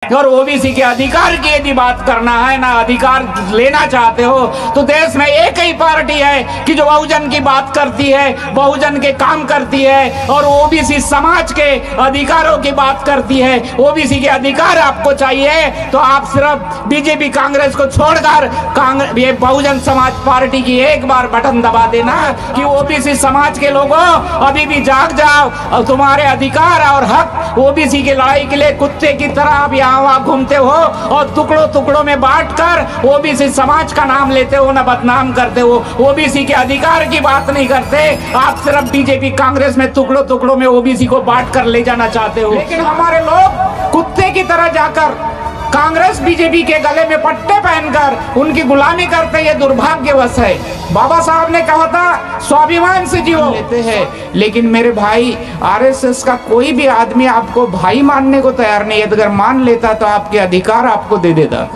और ओबीसी के अधिकार की यदि बात करना है ना अधिकार लेना चाहते हो तो देश में एक ही पार्टी है कि जो बहुजन की बात करती है, बहुजन के काम करती है और ओबीसी समाज के अधिकारों की बात करती है। ओबीसी के अधिकार आपको चाहिए तो आप सिर्फ बीजेपी कांग्रेस को छोड़कर ये बहुजन समाज पार्टी की एक बार बटन दबा देना कि ओबीसी समाज के लोगों अभी भी जाग जाओ और तुम्हारे अधिकार और हक ओबीसी की लड़ाई के लिए कुत्ते की तरह आप यहाँ वहाँ घूमते हो और टुकड़ों टुकड़ों में बांटकर ओबीसी समाज का नाम लेते हो, ना बदनाम करते हो। ओबीसी के अधिकार की बात नहीं करते, आप सिर्फ बीजेपी कांग्रेस में टुकड़ों टुकड़ों में ओबीसी को बांट कर ले जाना चाहते हो। लेकिन हमारे लोग कुत्ते की तरह जाकर कांग्रेस बीजेपी के गले में पट्टे पहनकर उनकी गुलामी करते, ये दुर्भाग्यवश है। बाबा साहब ने कहा था स्वाभिमान से जियो लेते हैं, लेकिन मेरे भाई आरएसएस का कोई भी आदमी आपको भाई मानने को तैयार नहीं है। अगर मान लेता तो आपके अधिकार आपको दे देता,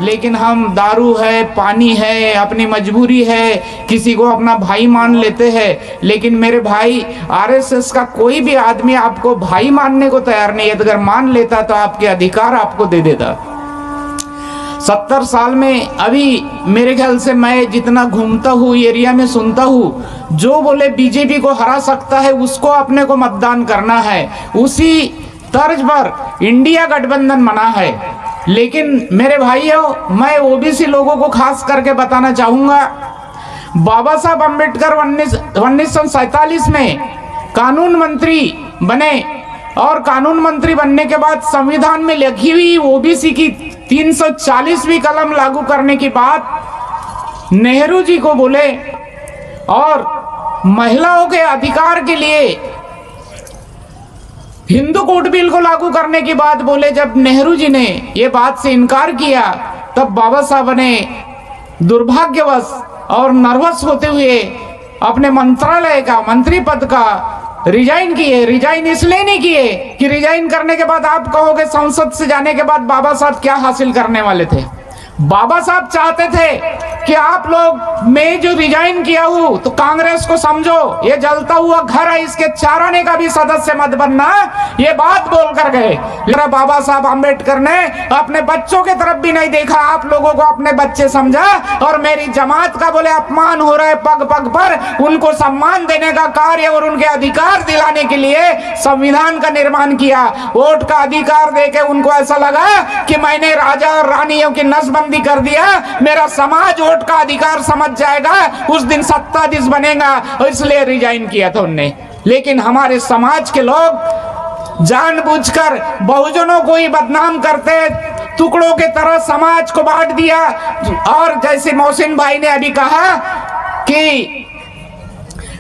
लेकिन हम दारू है, पानी है, अपनी मजबूरी है, किसी को अपना भाई मान लेते हैं। लेकिन मेरे भाई आरएसएस का कोई भी आदमी आपको भाई मानने को तैयार नहीं है। अगर मान लेता तो आपके अधिकार आपको दे देता। 70 साल में अभी मेरे ख्याल से मैं जितना घूमता हूँ एरिया में सुनता हूँ, जो बोले बीजेपी को हरा सकता है उसको अपने को मतदान करना है, उसी तर्ज पर इंडिया गठबंधन बना है। लेकिन मेरे भाइयों, मैं ओबीसी लोगों को खास करके बताना चाहूंगा, बाबा साहब अम्बेडकर 1947 में कानून मंत्री बने और कानून मंत्री बनने के बाद संविधान में लिखी हुई ओबीसी की 340वीं कलम लागू करने की बात नेहरू जी को बोले और महिलाओं के अधिकार के लिए हिंदू कोड बिल को लागू करने की बात बोले। जब नेहरू जी ने ये बात से इनकार किया तब बाबा साहब ने दुर्भाग्यवश और नर्वस होते हुए अपने मंत्रालय का मंत्री पद का रिजाइन किए। रिजाइन इसलिए नहीं किए कि रिजाइन करने के बाद आप कहोगे संसद से जाने के बाद बाबा साहब क्या हासिल करने वाले थे। बाबा साहब चाहते थे कि आप लोग मैं जो रिजाइन किया हूं तो कांग्रेस को समझो ये जलता हुआ घर है, इसके चाराने का भी सदस्य मत बनना, ये बात बोल कर गए। लेकिन बाबा साहब अम्बेडकर ने अपने बच्चों की तरफ भी नहीं देखा, आप लोगों को अपने बच्चे समझा और मेरी जमात का बोले अपमान हो रहा है पग पग पर, उनको सम्मान देने का कार्य और उनके अधिकार दिलाने के लिए संविधान का निर्माण किया। वोट का अधिकार देके उनको ऐसा लगा कि मैंने राजा और रानियों की नसबंदी कर दिया, मेरा समाज वोट का अधिकार समझ जाएगा, उस दिन सत्ताधीश बनेगा, इसलिए रिजाइन किया था उनने। लेकिन हमारे समाज के लोग जानबूझकर बहुजनों को ही बदनाम करते, टुकड़ों के तरह समाज को बांट दिया। और जैसे मोहसिन भाई ने अभी कहा कि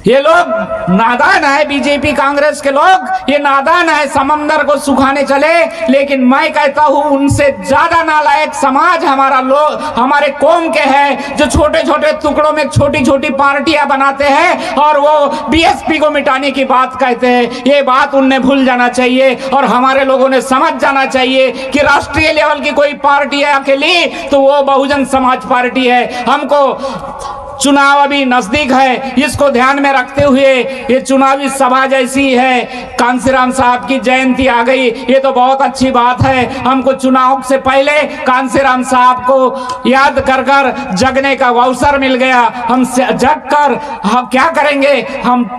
ये लोग नादान है, बीजेपी कांग्रेस के लोग ये नादान है, समंदर को सुखाने चले। लेकिन मैं कहता हूं उनसे ज्यादा नालायक समाज हमारा लोग हमारे कौम के हैं, जो छोटे छोटे टुकड़ों में छोटी छोटी पार्टियां बनाते हैं और वो बीएसपी को मिटाने की बात कहते हैं। ये बात उनने भूल जाना चाहिए और हमारे लोगों ने समझ जाना चाहिए कि राष्ट्रीय लेवल की कोई पार्टी है अकेली तो वो बहुजन समाज पार्टी है। हमको चुनाव अभी नजदीक है, इसको ध्यान में रखते हुए ये चुनावी सभा जैसी है, कांसीराम साहब की जयंती आ गई, ये तो बहुत अच्छी बात है। हमको चुनाव से पहले कांसीराम साहब को याद कर कर जगने का अवसर मिल गया। हम जग कर हम क्या करेंगे, हम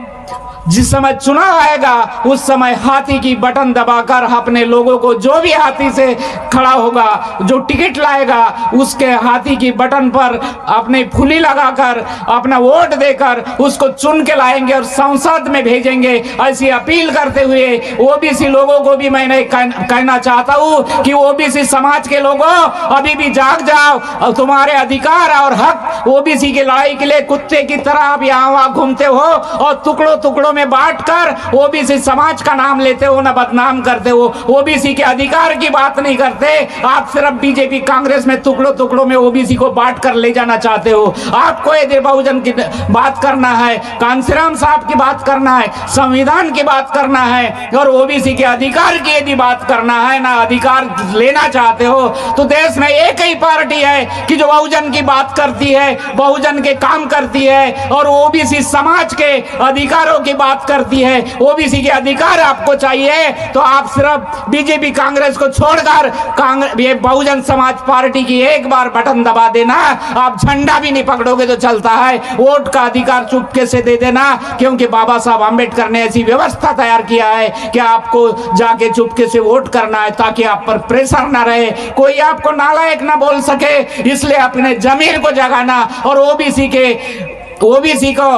जिस समय चुनाव आएगा उस समय हाथी की बटन दबाकर अपने लोगों को, जो भी हाथी से खड़ा होगा, जो टिकट लाएगा उसके हाथी की बटन पर अपनी फुली लगाकर अपना वोट देकर उसको चुन के लाएंगे और संसद में भेजेंगे। ऐसी अपील करते हुए ओबीसी लोगों को भी मैंने कहना चाहता हूँ कि ओबीसी समाज के लोगों अभी भी जाग जाओ और तुम्हारे अधिकार और हक ओबीसी की लड़ाई के लिए कुत्ते की तरह आप यहाँ वहाँ घूमते हो और टुकड़ों टुकड़ों में बांटकर ओबीसी समाज का नाम लेते हो, ना बदनाम करते हो। ओबीसी के अधिकार की बात नहीं करते, आप सिर्फ बीजेपी कांग्रेस में टुकड़ों टुकड़ों में ओबीसी को बांट कर ले जाना चाहते हो। आपको यदि बहुजन की बात करना है, कांसीराम साहब की बात करना है, संविधान की बात करना है और ओबीसी के अधिकार की यदि बात करना है ना अधिकार लेना चाहते हो तो देश में एक ही पार्टी है कि जो बहुजन की बात करती है, बहुजन के काम करती है और ओबीसी समाज के अधिकारों की बात करती है ओबीसी के अधिकार आपको चाहिए तो आप सिर्फ बीजेपी कांग्रेस को छोड़कर ये बहुजन समाज पार्टी की एक बार बटन दबा देना, आप झंडा भी नहीं पकड़ोगे तो चलता है, वोट का अधिकार चुपके से दे देना, क्योंकि बाबा साहब आम्बेडकर ने ऐसी व्यवस्था तैयार किया है कि आपको जाके चुपके से वोट करना है ताकि आप पर प्रेशर ना रहे, कोई आपको नालायक ना बोल सके। इसलिए अपने जमीर को जगाना और ओबीसी को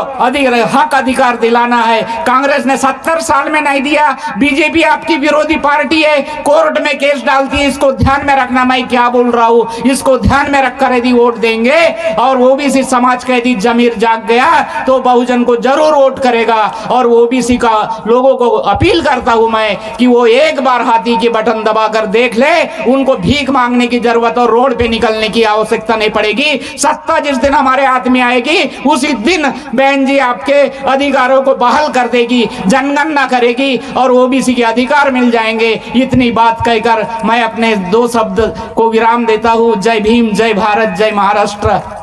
हक अधिकार दिलाना है। कांग्रेस ने 70 साल में नहीं दिया, बीजेपी आपकी विरोधी पार्टी है, कोर्ट में केस डालती है, इसको ध्यान में रखना। मैं क्या बोल रहा हूँ, इसको ध्यान में रखकर यदि वोट देंगे और ओबीसी समाज का यदि जमीर जाग गया तो बहुजन को जरूर वोट करेगा। और ओबीसी का लोगों को अपील करता हूं मैं कि वो एक बार हाथी की बटन दबाकर देख ले, उनको भीख मांगने की जरूरत और रोड पे निकलने की आवश्यकता नहीं पड़ेगी। सत्ता जिस दिन हमारे हाथ में आएगी उसी दिन बहन जी आपके अधिकारों को बहाल कर देगी, जनगणना करेगी और ओबीसी के अधिकार मिल जाएंगे। इतनी बात कहकर मैं अपने 2 शब्द को विराम देता हूं। जय भीम, जय भारत, जय महाराष्ट्र।